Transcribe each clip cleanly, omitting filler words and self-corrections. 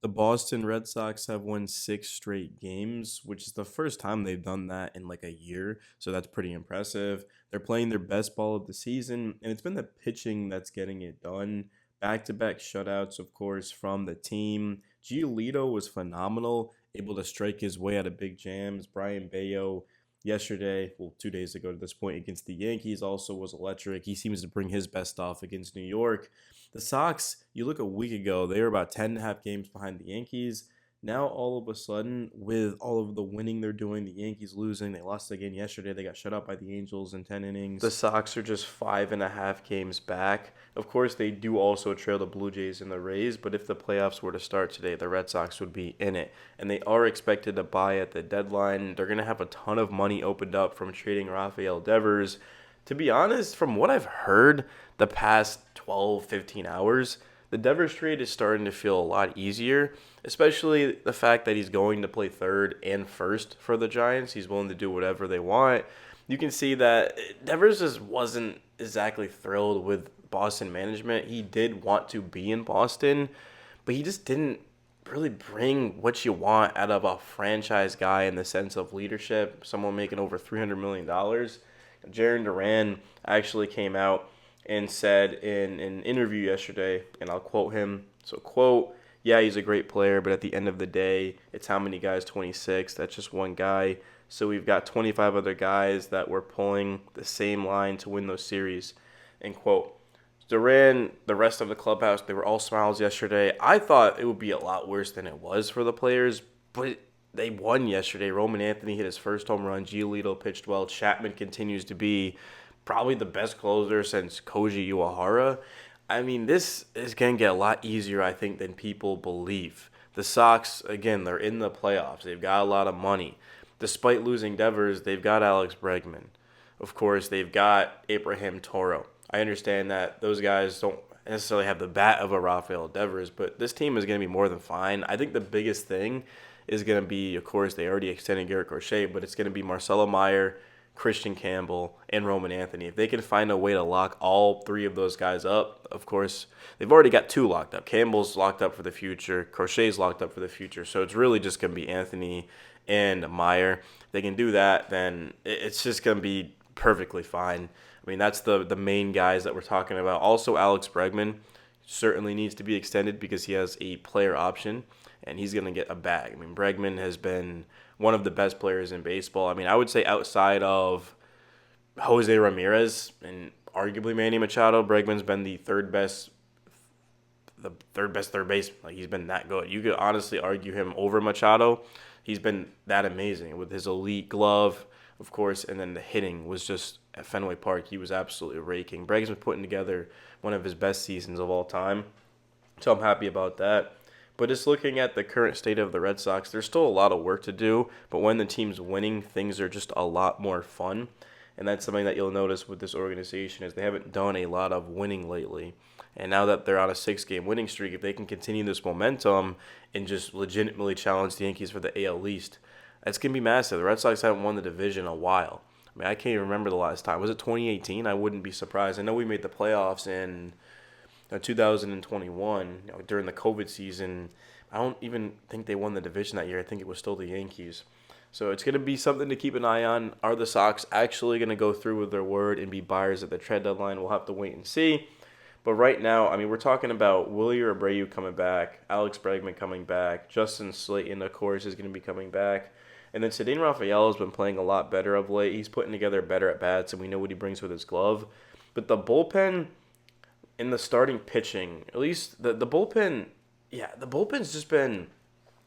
The Boston Red Sox have won 6 straight games, which is the first time they've done that in like a year. So that's pretty impressive. They're playing their best ball of the season, and it's been the pitching that's getting it done. Back to back shutouts, of course, from the team. Giolito was phenomenal, able to strike his way out of big jams. Brian Bayo yesterday, well, 2 days ago to this point, against the Yankees also was electric. He seems to bring his best off against New York. The Sox, you look a week ago, they were about 10 and a half games behind the Yankees. Now, all of a sudden, with all of the winning they're doing, the Yankees losing, they lost again yesterday. They got shut out by the Angels in 10 innings. The Sox are just 5.5 games back. Of course, they do also trail the Blue Jays and the Rays, but if the playoffs were to start today, the Red Sox would be in it. And they are expected to buy at the deadline. They're going to have a ton of money opened up from trading Rafael Devers. To be honest, from what I've heard the past 12, 15 hours, the Devers trade is starting to feel a lot easier, especially the fact that he's going to play third and first for the Giants. He's willing to do whatever they want. You can see that Devers just wasn't exactly thrilled with Boston management. He did want to be in Boston, but he just didn't really bring what you want out of a franchise guy in the sense of leadership, someone making over $300 million. Jaron Duran actually came out and said in an interview yesterday, and I'll quote him. So, quote, yeah, he's a great player, but at the end of the day, it's how many guys? 26. That's just one guy. So we've got 25 other guys that were pulling the same line to win those series, end quote. Duran, the rest of the clubhouse, they were all smiles yesterday. I thought it would be a lot worse than it was for the players, but they won yesterday. Roman Anthony hit his first home run. Giolito pitched well. Chapman continues to be probably the best closer since Koji Uehara. I mean, this is going to get a lot easier, I think, than people believe. The Sox, again, they're in the playoffs. They've got a lot of money. Despite losing Devers, they've got Alex Bregman. Of course, they've got Abraham Toro. I understand that those guys don't necessarily have the bat of a Rafael Devers, but this team is going to be more than fine. I think the biggest thing is going to be, of course, they already extended Garrett Crochet, but it's going to be Marcelo Meyer, Christian Campbell, and Roman Anthony. If they can find a way to lock all three of those guys up, of course, they've already got two locked up. Campbell's locked up for the future. Crochet's locked up for the future. So it's really just going to be Anthony and Meyer. If they can do that, then it's just going to be perfectly fine. I mean, that's the main guys that we're talking about. Also, Alex Bregman certainly needs to be extended because he has a player option and he's going to get a bag. I mean, Bregman has been one of the best players in baseball. I mean, I would say outside of Jose Ramirez and arguably Manny Machado, Bregman's been the third best third base. Like, he's been that good. You could honestly argue him over Machado. He's been that amazing with his elite glove, of course, and then the hitting was just at Fenway Park. He was absolutely raking. Bregman's putting together one of his best seasons of all time, so I'm happy about that. But just looking at the current state of the Red Sox, there's still a lot of work to do. But when the team's winning, things are just a lot more fun. And that's something that you'll notice with this organization is they haven't done a lot of winning lately. And now that they're on a 6 game winning streak, if they can continue this momentum and just legitimately challenge the Yankees for the AL East, that's going to be massive. The Red Sox haven't won the division in a while. I mean, I can't even remember the last time. Was it 2018? I wouldn't be surprised. I know we made the playoffs in 2021, during the COVID season. I don't even think they won the division that year. I think it was still the Yankees. So it's going to be something to keep an eye on. Are the Sox actually going to go through with their word and be buyers at the trade deadline? We'll have to wait and see. But right now, I mean, we're talking about Willie Abreu coming back, Alex Bregman coming back, Justin Slayton, of course, is going to be coming back. And then Ceddanne Rafael has been playing a lot better of late. He's putting together better at bats, and we know what he brings with his glove. But the bullpen in the starting pitching, at least the bullpen, yeah, the bullpen's just been,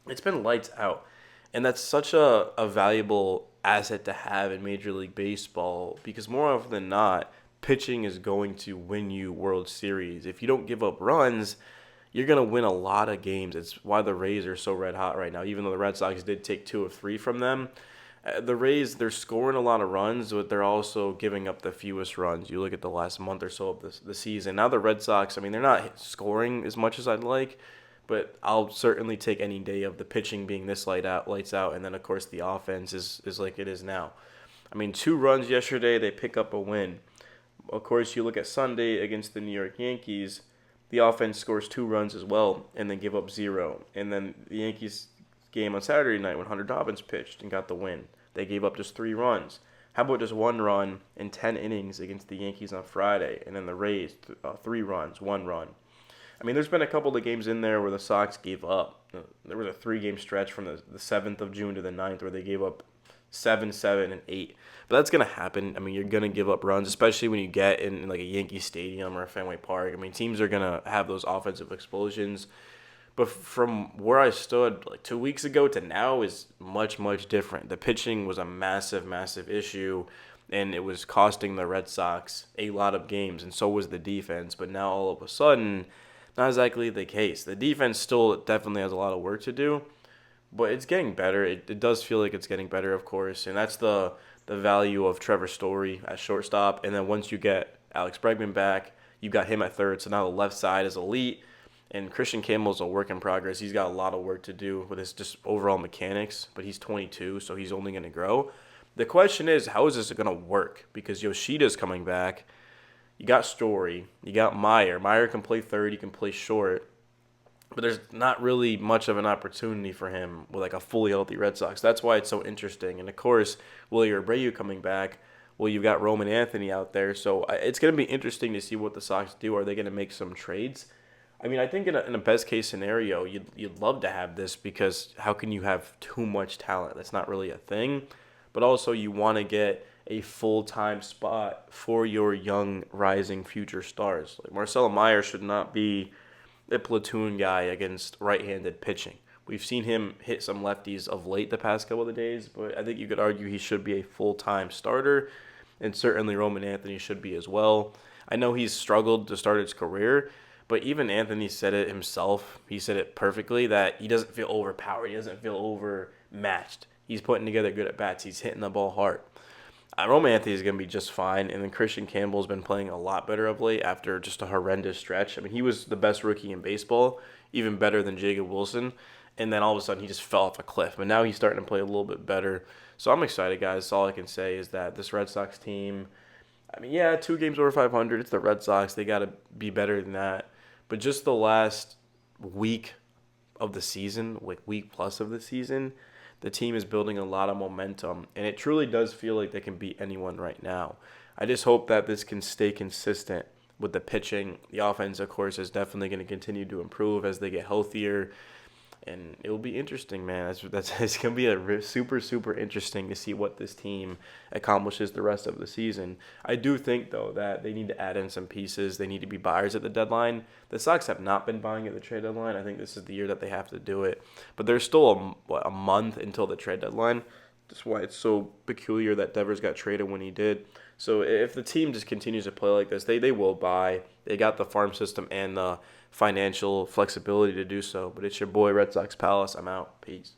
it's been lights out. And that's such a valuable asset to have in Major League Baseball because more often than not, pitching is going to win you World Series. If you don't give up runs, you're going to win a lot of games. It's why the Rays are so red hot right now, even though the Red Sox did take 2 of 3 from them. The Rays, they're scoring a lot of runs, but they're also giving up the fewest runs. You look at the last month or so of the season. Now the Red Sox, I mean, they're not scoring as much as I'd like, but I'll certainly take any day of the pitching being this lights out, and then of course the offense is like it is now. I mean, 2 runs yesterday, they pick up a win. Of course, you look at Sunday against the New York Yankees. The offense scores 2 runs as well, and then give up 0. And then the Yankees game on Saturday night when Hunter Dobbins pitched and got the win, they gave up just 3 runs. How about just 1 run in 10 innings against the Yankees on Friday, and then the Rays 3 runs, 1 run. I mean, there's been a couple of games in there where the Sox gave up. There was a 3 game stretch from the 7th of June to the 9th where they gave up 7, 7, and 8. But that's gonna happen. I mean, you're gonna give up runs, especially when you get in like a Yankee Stadium or a Fenway Park. I mean, teams are gonna have those offensive explosions. But from where I stood like 2 weeks ago to now is much, much different. The pitching was a massive, massive issue, and it was costing the Red Sox a lot of games, and so was the defense. But now all of a sudden, not exactly the case. The defense still definitely has a lot of work to do, but it's getting better. It does feel like it's getting better, of course, and that's the value of Trevor Story at shortstop. And then once you get Alex Bregman back, you got him at third, so now the left side is elite. And Christian Campbell's a work in progress. He's got a lot of work to do with his just overall mechanics, but he's 22, so he's only going to grow. The question is, how is this going to work? Because Yoshida's coming back. You got Story. You got Meyer. Meyer can play third. He can play short. But there's not really much of an opportunity for him with like a fully healthy Red Sox. That's why it's so interesting. And of course, Willie Abreu coming back. Well, you've got Roman Anthony out there. So it's going to be interesting to see what the Sox do. Are they going to make some trades? I mean, I think in a best case scenario, you'd love to have this because how can you have too much talent? That's not really a thing. But also, you want to get a full-time spot for your young, rising future stars. Like Marcelo Meyer should not be a platoon guy against right-handed pitching. We've seen him hit some lefties of late the past couple of days, but I think you could argue he should be a full-time starter, and certainly Roman Anthony should be as well. I know he's struggled to start his career, but even Anthony said it himself. He said it perfectly that he doesn't feel overpowered. He doesn't feel overmatched. He's putting together good at bats. He's hitting the ball hard. Roman Anthony is going to be just fine, and then Christian Campbell's been playing a lot better of late after just a horrendous stretch. I mean, he was the best rookie in baseball, even better than Jacob Wilson, and then all of a sudden he just fell off a cliff. But now he's starting to play a little bit better. So I'm excited, guys. All I can say is that this Red Sox team, I mean, yeah, 2 games over 500. It's the Red Sox. They got to be better than that. But just the last week of the season, like week plus of the season, the team is building a lot of momentum, and it truly does feel like they can beat anyone right now. I just hope that this can stay consistent with the pitching. The offense, of course, is definitely going to continue to improve as they get healthier, and it will be interesting, man. It's going to be super, super interesting to see what this team accomplishes the rest of the season. I do think, though, that they need to add in some pieces. They need to be buyers at the deadline. The Sox have not been buying at the trade deadline. I think this is the year that they have to do it. But there's still a month until the trade deadline. That's why it's so peculiar that Devers got traded when he did. So if the team just continues to play like this, they will buy. They got the farm system and the financial flexibility to do so. But it's your boy, Red Sox Palace. I'm out. Peace.